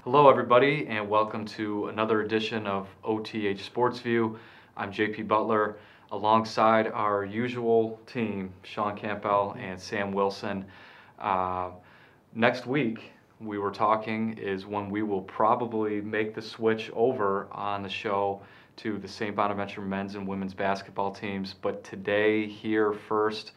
Hello, everybody, and welcome to another edition of OTH Sports View. I'm JP Butler, alongside our usual team, Shawn Campbell and Sam Wilson. Next week, we were talking, is when we will probably make the switch over on the show to the St. Bonaventure men's and women's basketball teams. But today, here first,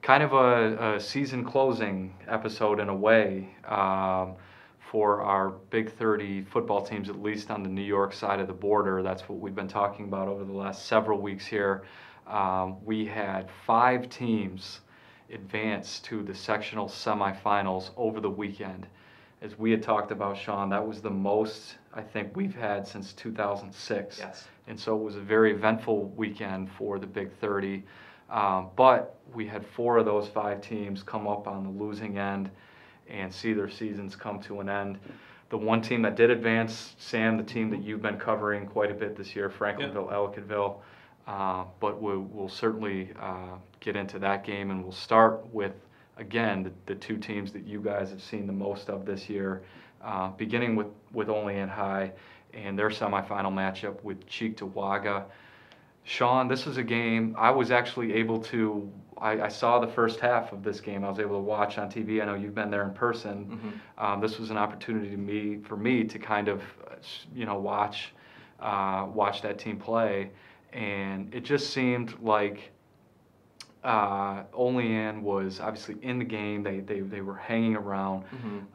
kind of a season closing episode in a way. For our Big 30 football teams, at least on the New York side of the border. That's what we've been talking about over the last several weeks here. We had 5 teams advance to the sectional semifinals over the weekend. As we had talked about, Shawn, that was the most I think we've had since 2006. Yes. And so it was a very eventful weekend for the Big 30. But we had 4 of those 5 teams come up on the losing end and see their seasons come to an end. The one team that did advance, Sam, the team that you've been covering quite a bit this year, Franklinville, Ellicottville. But we'll certainly get into that game, and we'll start with, again, the 2 teams that you guys have seen the most of this year, beginning with Olean High and their semifinal matchup with Cheektowaga. Shawn, this was a game I was actually able to. I saw the first half of this game. I was able to watch on TV. I know you've been there in person. Mm-hmm. This was an opportunity for me to kind of, watch that team play, and it just seemed like Olean was obviously in the game. They were hanging around,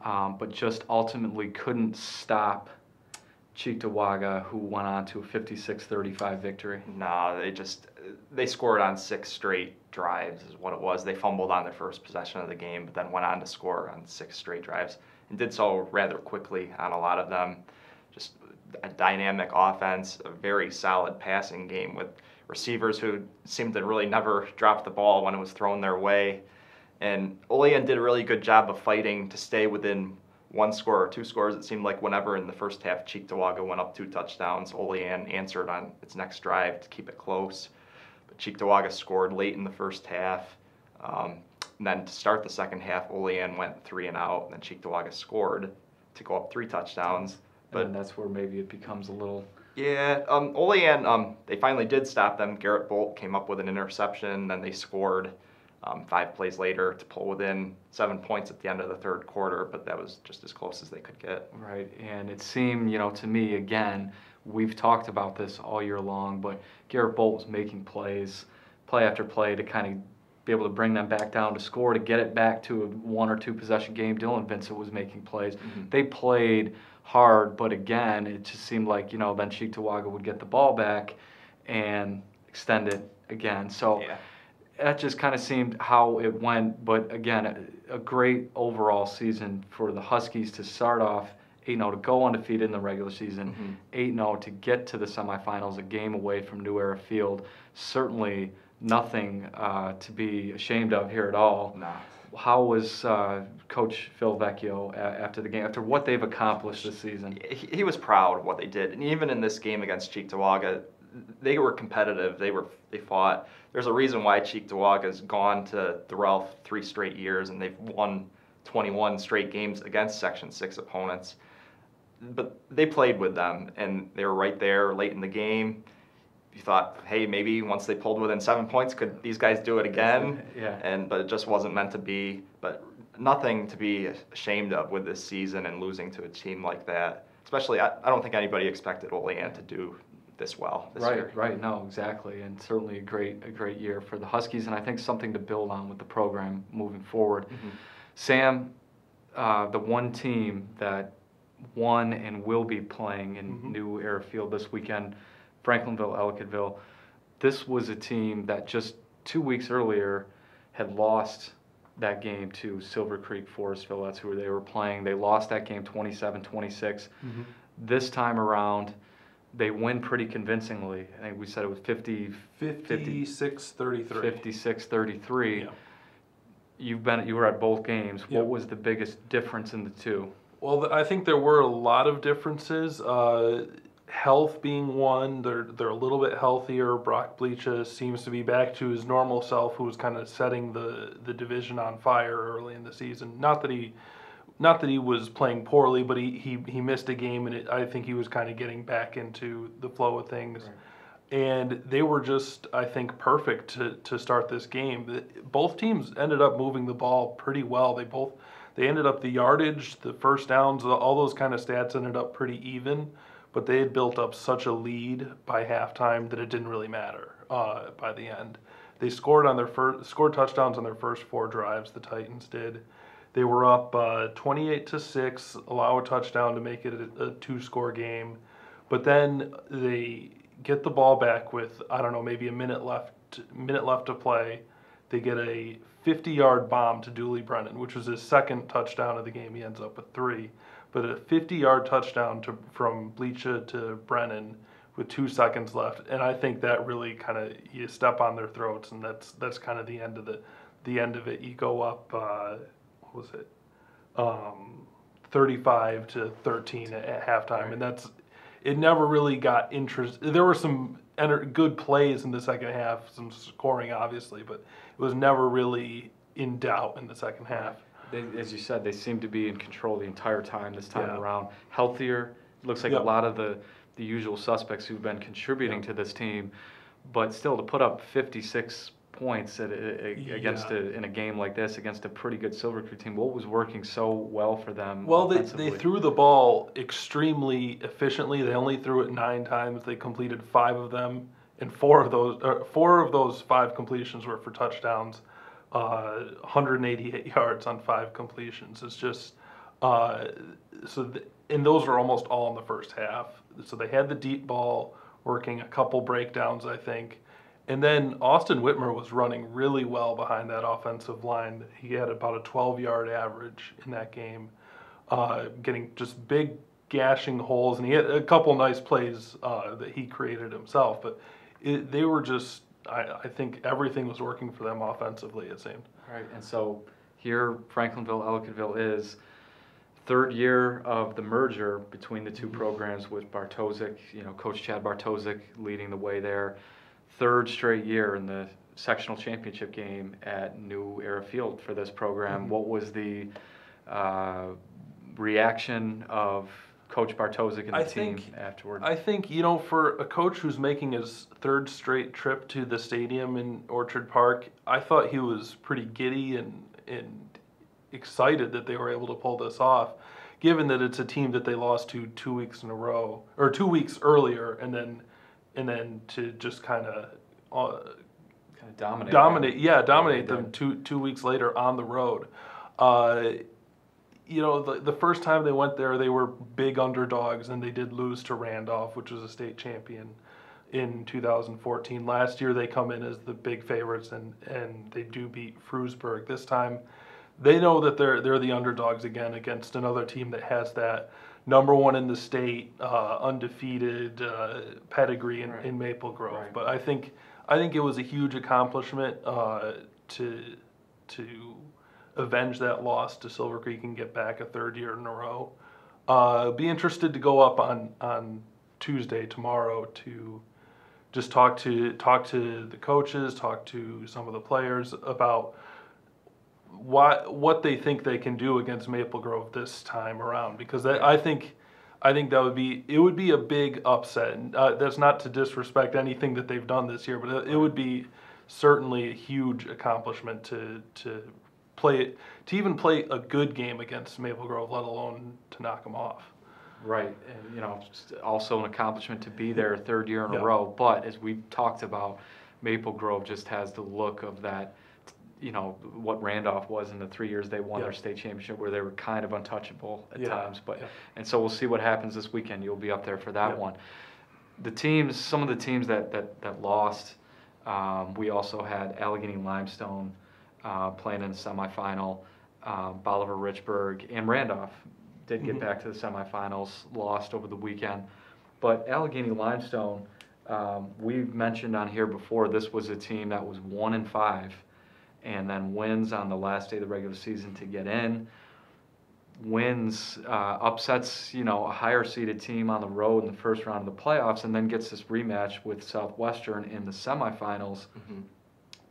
but just ultimately couldn't stop Cheektowaga, who went on to a 56-35 victory. No, they scored on 6 straight drives is what it was. They fumbled on their first possession of the game, but then went on to score on 6 straight drives and did so rather quickly on a lot of them. Just a dynamic offense, a very solid passing game with receivers who seemed to really never drop the ball when it was thrown their way. And Olean did a really good job of fighting to stay within 1 score or 2 scores. It seemed like whenever in the first half Cheektowaga went up 2 touchdowns, Olean answered on its next drive to keep it close. But Cheektowaga scored late in the first half. And then to start the second half, Olean went 3 and out, and then Cheektowaga scored to go up 3 touchdowns. But and that's where maybe it becomes a little. Yeah, Olean, they finally did stop them. Garrett Bolt came up with an interception, then they scored 5 plays later to pull within 7 points at the end of the third quarter, but that was just as close as they could get. Right, and it seemed, to me, again, we've talked about this all year long, but Garrett Bolt was making plays, play after play, to kind of be able to bring them back down to score, to get it back to a 1 or 2 possession game. Dylan Vincent was making plays. They played hard, but again, it just seemed like, then Cheektowaga would get the ball back and extend it again. So. Yeah. That just kind of seemed how it went, but again, a great overall season for the Huskies to start off 8-0, to go undefeated in the regular season, 8-0, to get to the semifinals, a game away from New Era Field. Certainly nothing to be ashamed of here at all. No. How was Coach Phil Vecchio after the game, after what they've accomplished this season? He was proud of what they did, and even in this game against Cheektowaga, they were competitive. They fought. There's a reason why Cheektowaga's gone to the Ralph 3 straight years, and they've won 21 straight games against Section 6 opponents. But they played with them, and they were right there late in the game. You thought, hey, maybe once they pulled within 7 points, could these guys do it again? Yeah. But it just wasn't meant to be. But nothing to be ashamed of with this season and losing to a team like that. Especially, I don't think anybody expected Olean to do this well this year. Right, no, exactly, and certainly a great year for the Huskies, and I think something to build on with the program moving forward. Sam, the one team that won and will be playing in New Era Field this weekend, Franklinville, Ellicottville. This was a team that just 2 weeks earlier had lost that game to Silver Creek Forestville. That's who they were playing. They lost that game 27-26. This time around, they win pretty convincingly. I think we said it was 56-33. 56-33. Yeah. You were at both games. What was the biggest difference in the 2? Well, I think there were a lot of differences. Health being one, they're a little bit healthier. Brock Bleacha seems to be back to his normal self, who was kind of setting the division on fire early in the season. Not that he not that he was playing poorly, but he missed a game, and I think he was kind of getting back into the flow of things. Right. And they were just, I think, perfect to start this game. Both teams ended up moving the ball pretty well. They ended up, the yardage, the first downs, all those kind of stats ended up pretty even, but they had built up such a lead by halftime that it didn't really matter by the end. They scored touchdowns on their first 4 drives. The Titans did. They were up 28-6, allow a touchdown to make it a 2-score game, but then they get the ball back with, I don't know, maybe a minute left to play. They get a 50-yard bomb to Dooley Brennan, which was his second touchdown of the game. He ends up with 3. But a 50-yard touchdown from Bleacha to Brennan with 2 seconds left. And I think that really kind of, you step on their throats, and that's kind of the end of it. You go up, what was it? 35-13 at halftime. Right. And it never really got interest. There were some good plays in the second half, some scoring obviously, but it was never really in doubt in the second half. As you said, they seem to be in control the entire time this time Yeah. around. Healthier. It looks like Yep. a lot of the usual suspects who've been contributing to this team, but still to put up 56 points in a game like this against a pretty good Silver Creek team. What was working so well for them? Well, offensively? they threw the ball extremely efficiently. They only threw it 9 times. They completed 5 of them, and 4 of those 5 completions were for touchdowns. 188 yards on 5 completions. It's just and those were almost all in the first half. So they had the deep ball working, a couple breakdowns, I think. And then Austin Whitmer was running really well behind that offensive line. He had about a 12-yard average in that game, getting just big gashing holes. And he had a couple nice plays that he created himself. But they were just, I think everything was working for them offensively, it seemed. Right, and so here Franklinville-Ellicottville is third year of the merger between the two programs with Bartosik, Coach Chad Bartosik leading the way there. Third straight year in the sectional championship game at New Era Field for this program. What was the reaction of Coach Bartosik and the team afterward? I think, for a coach who's making his 3rd straight trip to the stadium in Orchard Park, I thought he was pretty giddy and excited that they were able to pull this off, given that it's a team that they lost to 2 weeks in a row, or 2 weeks earlier, and then to just kind of dominate them two weeks later on the road. The first time they went there, they were big underdogs, and they did lose to Randolph, which was a state champion in 2014. Last year, they come in as the big favorites, and they do beat Frewsburg. This time, they know that they're the underdogs again against another team that has that number 1 in the state, undefeated pedigree in Maple Grove. Right. But I think it was a huge accomplishment to avenge that loss to Silver Creek and get back a 3rd year in a row. Be interested to go up on Tuesday, tomorrow, to just talk to the coaches, talk to some of the players about what they think they can do against Maple Grove this time around, because I think it would be a big upset. And, that's not to disrespect anything that they've done this year, but it would be certainly a huge accomplishment to even play a good game against Maple Grove, let alone to knock them off. Right, and also an accomplishment to be there 3rd year in a row. But as we talked about, Maple Grove just has the look of that, what Randolph was in the 3 years they won their state championship, where they were kind of untouchable at times. And so we'll see what happens this weekend. You'll be up there for that one. Some of the teams that lost, we also had Allegheny Limestone playing in the semifinal. Bolivar Richburg and Randolph did get back to the semifinals, lost over the weekend. But Allegheny Limestone, we've mentioned on here before, this was a team that was 1-5, and then wins on the last day of the regular season to get in. Upsets, a higher seeded team on the road in the first round of the playoffs, and then gets this rematch with Southwestern in the semifinals.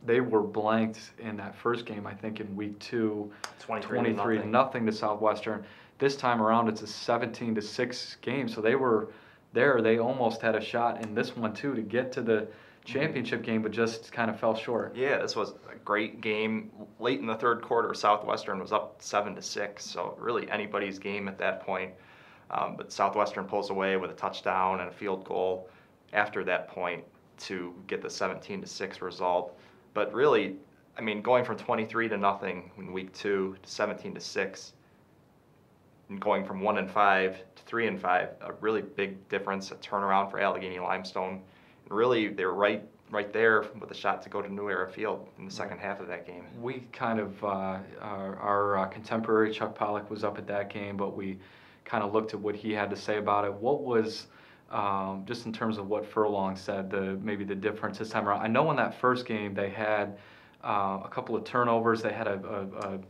they were blanked in that first game, I think in week 2, 23-0 to Southwestern. This time around, it's a 17-6 game, so they were there. They almost had a shot in this one too to get to the championship game, but just kind of fell short. Yeah, this was a great game. Late in the third quarter, Southwestern was up 7-6, so really anybody's game at that point. But Southwestern pulls away with a touchdown and a field goal after that point to get the 17-6 result. But really, I mean, going from 23-0 in week 2 to 17-6, and going from 1-5 to 3-5, a really big difference, a turnaround for Allegheny Limestone. And really, they're right there with a shot to go to New Era Field in the second half of that game. We kind of, our contemporary Chuck Pollock was up at that game, but we kind of looked at what he had to say about it. What was, just in terms of what Furlong said, maybe the difference this time around? I know in that first game they had a couple of turnovers. They had a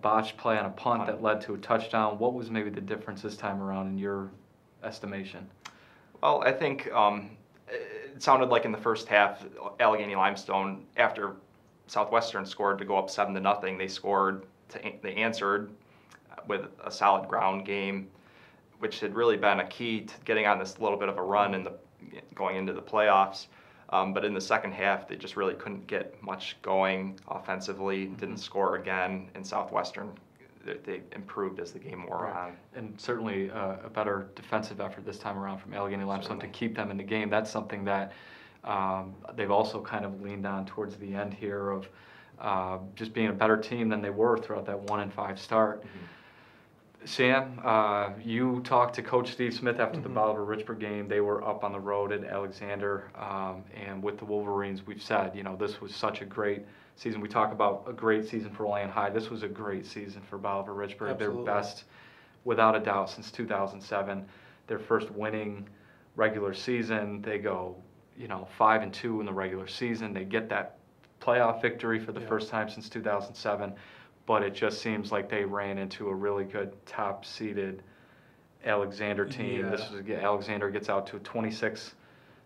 botched play on a punt that led to a touchdown. What was maybe the difference this time around in your estimation? Well, I think it sounded like in the first half, Allegheny Limestone, after Southwestern scored to go up 7-0, they answered with a solid ground game, which had really been a key to getting on this little bit of a run going into the playoffs. But in the second half, they just really couldn't get much going offensively, didn't score again, and Southwestern, they improved as the game wore on. And certainly a better defensive effort this time around from Allegheny Limestone to keep them in the game. That's something that they've also kind of leaned on towards the end here of just being a better team than they were throughout that 1-5 start. Sam, you talked to Coach Steve Smith after the Bolivar-Richburg game. They were up on the road at Alexander, and with the Wolverines, we've said, this was such a great season. We talk about a great season for Olean High. This was a great season for Bolivar-Richburg. Their best, without a doubt, since 2007. Their first winning regular season. They go, 5-2 in the regular season. They get that playoff victory for the first time since 2007. But it just seems like they ran into a really good top-seeded Alexander team. Yeah. Alexander gets out to a 26-0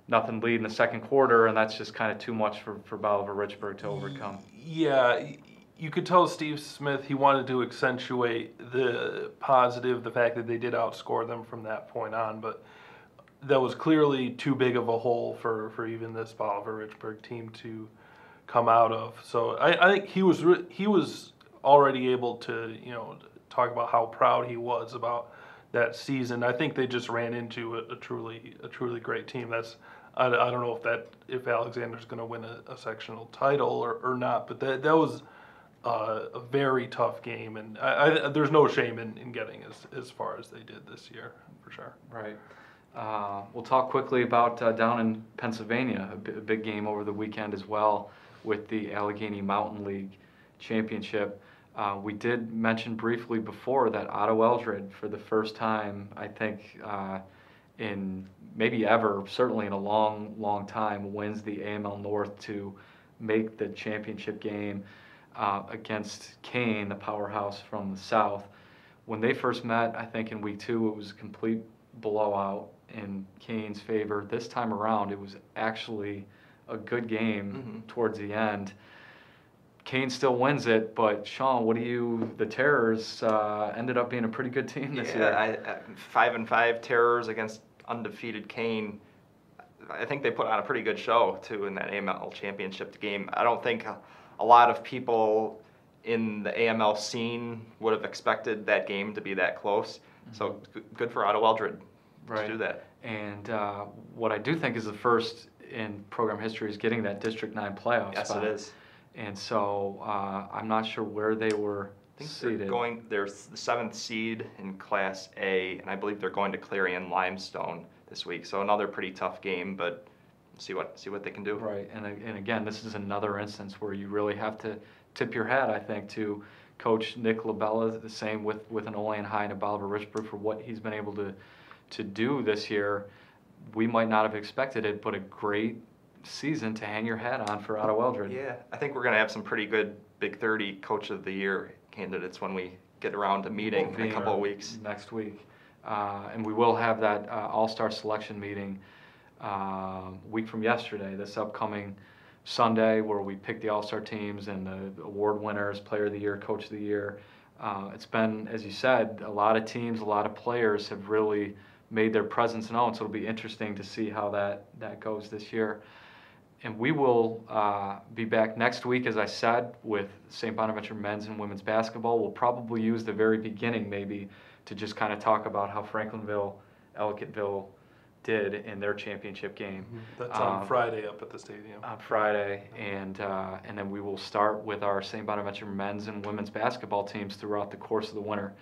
lead in the second quarter, and that's just kind of too much for Bolivar-Richburg to overcome. Yeah, you could tell Steve Smith he wanted to accentuate the positive, the fact that they did outscore them from that point on, but that was clearly too big of a hole for even this Bolivar-Richburg team to come out of. So I think he was already able to, talk about how proud he was about that season. I think they just ran into a truly great team. I don't know if Alexander's going to win a sectional title or not, but that was a very tough game, and there's no shame in getting as far as they did this year, for sure. Right. We'll talk quickly about down in Pennsylvania, a big game over the weekend as well with the Allegheny Mountain League Championship. We did mention briefly before that Otto Eldred, for the first time, I think, in maybe ever, certainly in a long, long time, wins the AML North to make the championship game against Kane, the powerhouse from the south. When they first met, I think in week 2, it was a complete blowout in Kane's favor. This time around, it was actually a good game towards the end. Kane still wins it, but Shawn, the Terrors ended up being a pretty good team this year. 5-5 Terrors against undefeated Kane. I think they put on a pretty good show too in that AML championship game. I don't think a lot of people in the AML scene would have expected that game to be that close. So good for Otto Eldred to do that. And what I do think is the first in program history is getting that District 9 playoff spot. Yes, it is. And so I'm not sure where they were seeded. They're the 7th seed in Class A, and I believe they're going to Clarion Limestone this week. So another pretty tough game, but see what they can do. Right, and again, this is another instance where you really have to tip your hat, I think, to Coach Nick Labella. The same with an Olean High and a Bolivar-Richburg for what he's been able to do this year. We might not have expected it, but a great season to hang your hat on for Otto Eldred. Yeah, I think we're going to have some pretty good Big 30 Coach of the Year candidates when we get around to meeting in a couple of weeks. Next week. And we will have that all-star selection meeting week from yesterday, this upcoming Sunday where we pick the All-Star teams and the award winners, Player of the Year, Coach of the Year. It's been, as you said, a lot of teams, a lot of players have really made their presence known, so it'll be interesting to see how that goes this year. And we will be back next week, as I said, with St. Bonaventure men's and women's basketball. We'll probably use the very beginning maybe to just kind of talk about how Franklinville, Ellicottville did in their championship game. That's on Friday up at the stadium. On Friday, and then we will start with our St. Bonaventure men's and women's basketball teams throughout the course of the winter.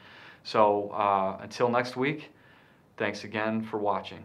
So until next week, thanks again for watching.